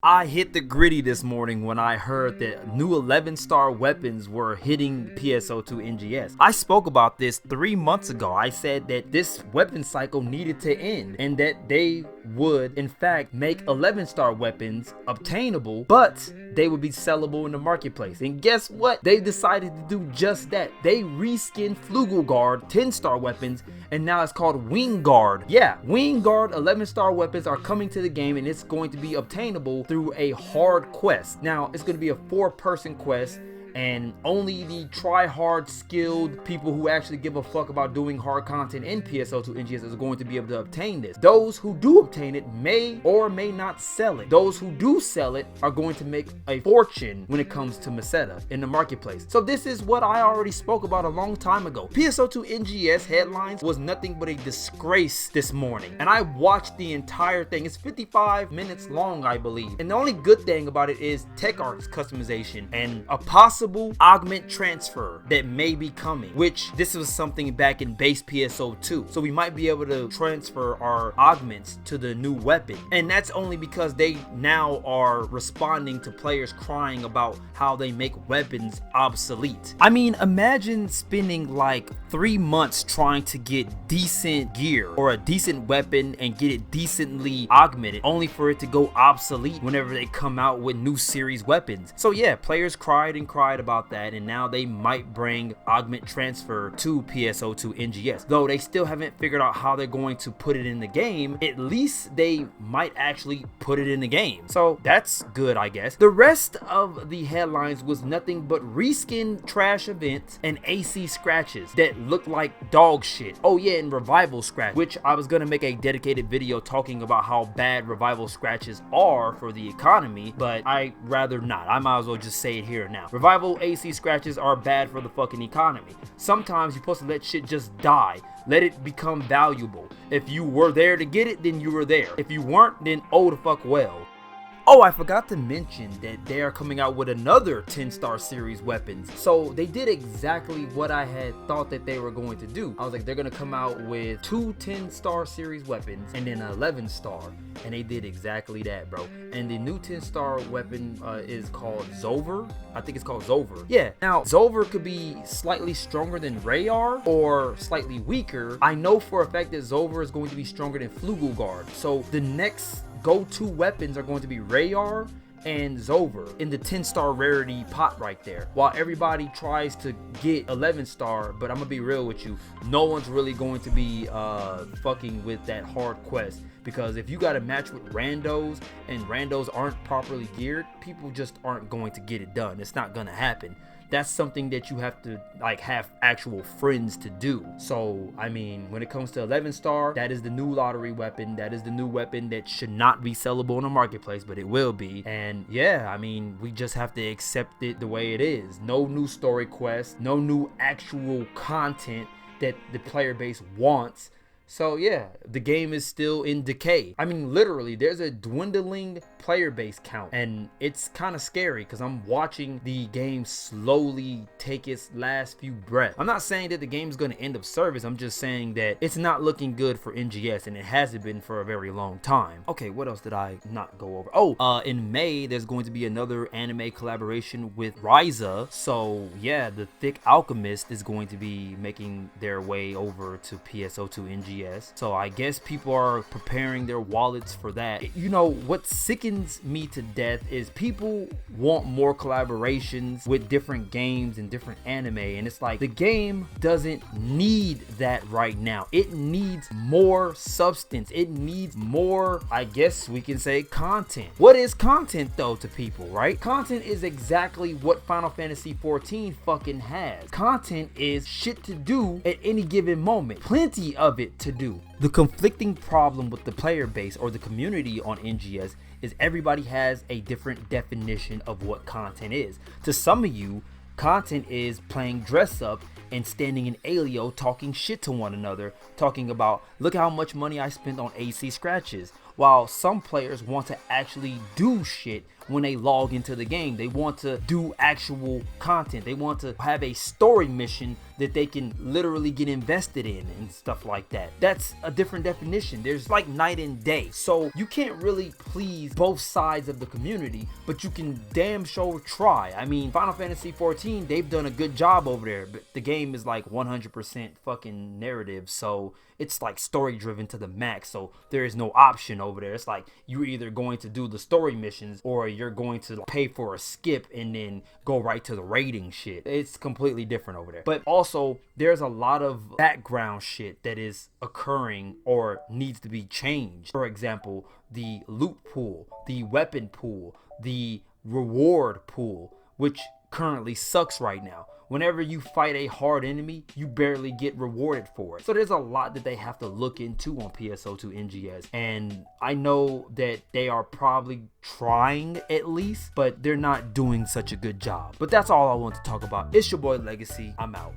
I hit the gritty this morning when I heard that new 11-star weapons were hitting PSO2 NGS. I spoke about this 3 months ago. I said that this weapon cycle needed to end and that they would in fact make 11-star weapons obtainable, but they would be sellable in the marketplace. And guess what? They decided to do just that. They reskinned Flugelguard 10-star weapons and now it's called Wing Guard. Yeah, Wing Guard 11-star weapons are coming to the game and it's going to be obtainable through a hard quest. Now, it's going to be a 4-person quest, and only the try-hard skilled people who actually give a fuck about doing hard content in PSO2 NGS is going to be able to obtain this. Those who do obtain it may or may not sell it. Those who do sell it are going to make a fortune when it comes to Meseta in the marketplace. So this is what I already spoke about a long time ago. PSO2 NGS Headlines was nothing but a disgrace this morning, and I watched the entire thing. It's 55 minutes long, I believe, and the only good thing about it is tech arts customization and a possible augment transfer that may be coming, which this was something back in base PSO2, so we might be able to transfer our augments to the new weapon, and that's only because they now are responding to players crying about how they make weapons obsolete. I mean, imagine spending like 3 months trying to get decent gear or a decent weapon and get it decently augmented, only for it to go obsolete whenever they come out with new series weapons. So yeah, players cried and cried about that, and now they might bring augment transfer to PSO2 NGS. Though they still haven't figured out how they're going to put it in the game, at least they might actually put it in the game. So that's good, I guess. The rest of the headlines was nothing but reskin trash events and AC scratches that look like dog shit. Oh yeah, and revival scratch, which I was gonna make a dedicated video talking about how bad revival scratches are for the economy, but I rather not. I might as well just say it here now. Revival AC scratches are bad for the fucking economy. Sometimes you're supposed to let shit just die. Let it become valuable. If you were there to get it, then you were there. If you weren't, then oh the fuck well. Oh, I forgot to mention that they are coming out with another 10-star series weapons. So they did exactly what I had thought that they were going to do. I was like, they're going to come out with 2 10-star series weapons and then an 11-star. And they did exactly that, bro. And the new 10-star weapon is called Zover. I think it's called Zover. Yeah. Now, Zover could be slightly stronger than Rayar or slightly weaker. I know for a fact that Zover is going to be stronger than Flugelguard. So the next go-to weapons are going to be Rayar and Zover in the 10-star rarity pot right there, while everybody tries to get 11-star. But I'm gonna be real with you, no one's really going to be fucking with that hard quest, because if you got to match with randos and randos aren't properly geared, people just aren't going to get it done. It's not gonna happen. That's something that you have to like have actual friends to do. So I mean, when it comes to 11-star, that is the new lottery weapon. That is the new weapon that should not be sellable in the marketplace, but it will be. And yeah, I mean, we just have to accept it the way it is. No new story quests, no new actual content that the player base wants. So yeah, the game is still in decay. I mean, literally, there's a dwindling player base count, and it's kind of scary because I'm watching the game slowly take its last few breaths. I'm not saying that the game is going to end of service. I'm just saying that it's not looking good for NGS, and it hasn't been for a very long time. Okay, what else did I not go over? Oh, in May, there's going to be another anime collaboration with Ryza. So yeah, the Thick Alchemist is going to be making their way over to PSO2 NGS. So I guess people are preparing their wallets for that. You know, what sickens me to death is people want more collaborations with different games and different anime, and it's like the game doesn't need that right now. It needs more substance. It needs more, I guess we can say, content. What is content though to people, right? Content is exactly what Final Fantasy 14 fucking has. Content is shit to do at any given moment. Plenty of it to do. The conflicting problem with the player base or the community on NGS is everybody has a different definition of what content is. To some of you, content is playing dress up and standing in Alio talking shit to one another, talking about, look how much money I spent on AC scratches, while some players want to actually do shit when they log into the game. They want to do actual content. They want to have a story mission that they can literally get invested in and stuff like that. That's a different definition. There's like night and day. So you can't really please both sides of the community, but you can damn sure try. I mean, Final Fantasy 14, they've done a good job over there, but the game is like 100% fucking narrative. So it's like story driven to the max. So there is no option over there. It's like you're either going to do the story missions or you're going to pay for a skip and then go right to the raiding shit. It's completely different over there. But also there's a lot of background shit that is occurring or needs to be changed. For example, the loot pool, the weapon pool, the reward pool, which currently sucks right now. Whenever you fight a hard enemy, you barely get rewarded for it. So there's a lot that they have to look into on PSO2 NGS. And I know that they are probably trying at least, but they're not doing such a good job. But that's all I want to talk about. It's your boy Legacy. I'm out.